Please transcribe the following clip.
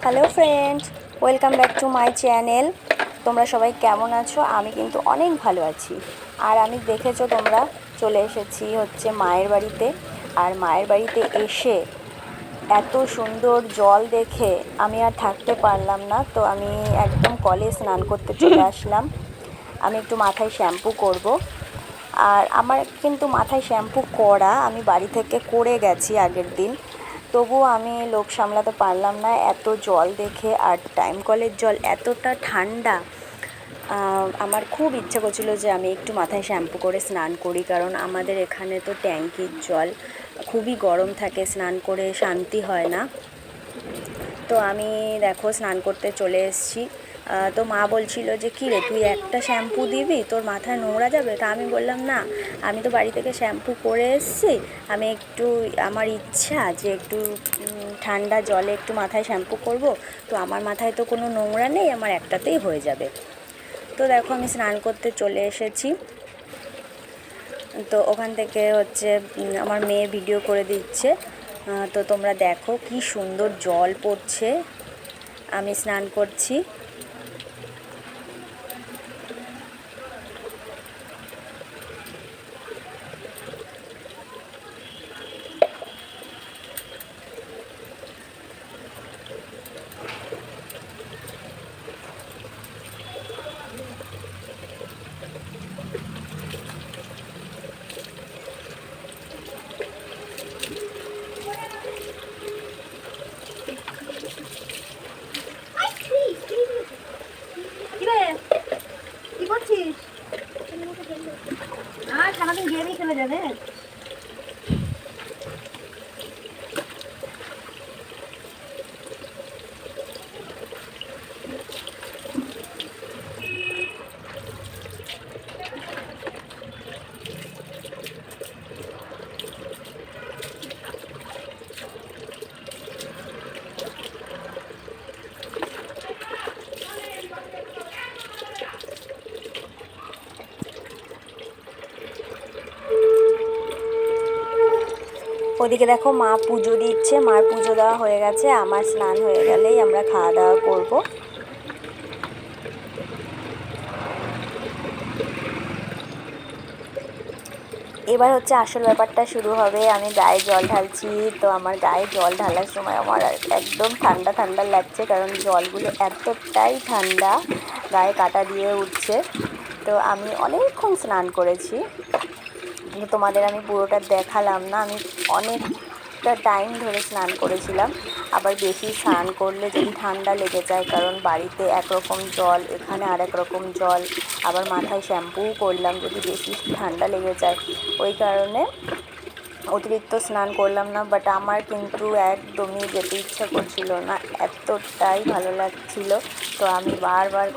Hello friends, welcome back to my channel. তোমরা সবাই কেমন আছো? আমি কিন্তু অনেক ভালো আছি। আর আমি দেখেছো তোমরা চলে এসেছি হচ্ছে মায়ের বাড়িতে। আর মায়ের বাড়িতে এসে এত সুন্দর জল দেখে আমি আর থাকতে পারলাম না। তো আমি একদম কলে স্নান করতে চলে আসলাম। আমি একটু মাথায় শ্যাম্পু করব। আর আমার কিন্তু মাথায় শ্যাম্পু করা আমি বাড়ি থেকে করে গেছি আগের দিন, তবুও আমি লোভ সামলাতে পারলাম না এত জল দেখে। আর টাইম কলের জল এতটা ঠান্ডা, আমার খুব ইচ্ছে করছিল যে আমি একটু মাথায় শ্যাম্পু করে স্নান করি, কারণ আমাদের এখানে তো ট্যাঙ্কির জল খুবই গরম থাকে, স্নান করে শান্তি হয় না। তো আমি দেখো স্নান করতে চলে এসেছি। তো মা বলছিল যে কী রে, তুই একটা শ্যাম্পু দিবি, তোর মাথায় নোংরা যাবে? তা আমি বললাম না, আমি তো বাড়ি থেকে শ্যাম্পু করে এসেছি, আমি একটু, আমার ইচ্ছা যে একটু ঠান্ডা জলে একটু মাথায় শ্যাম্পু করব। তো আমার মাথায় তো কোনো নোংরা নেই, আমার একটাতেই হয়ে যাবে। তো দেখো আমি স্নান করতে চলে এসেছি। তো ওখান থেকে হচ্ছে আমার মেয়ে ভিডিও করে দিচ্ছে। তো তোমরা দেখো কি সুন্দর জল পড়ছে, আমি স্নান করছি। কি করছিস? আর সারাদিন গেমই খেলে যাবে। ওদিকে দেখো মা পুজো দিচ্ছে, মার পুজো দেওয়া হয়ে গেছে। আমার স্নান হয়ে গেলেই আমরা খাওয়া দাওয়া করব। এবার হচ্ছে আসল ব্যাপারটা শুরু হবে। আমি গায়ে জল ঢালছি। তো আমার গায়ে জল ঢালার সময় আমার একদম ঠান্ডা ঠান্ডা লাগছে, কারণ জলগুলো এতটাই ঠান্ডা, গায়ে কাঁটা দিয়ে উঠছে। তো আমি অনেকক্ষণ স্নান করেছি, কিন্তু তোমাদের আমি পুরোটা দেখালাম না। আমি অনেকটা টাইম ধরে স্নান করেছিলাম। আবার বেশি স্নান করলে যদি ঠান্ডা লেগে যায়, কারণ বাড়িতে একরকম জল, এখানে আরেক রকম জল, আবার মাথায় শ্যাম্পুও করলাম, যদি বেশি ঠান্ডা লেগে যায়, ওই কারণে অতিরিক্ত স্নান করলাম না। বাট আমার কিন্তু একদমই যেতে ইচ্ছা করছিল না, এতটাই ভালো লাগছিল। তো আমি বারবার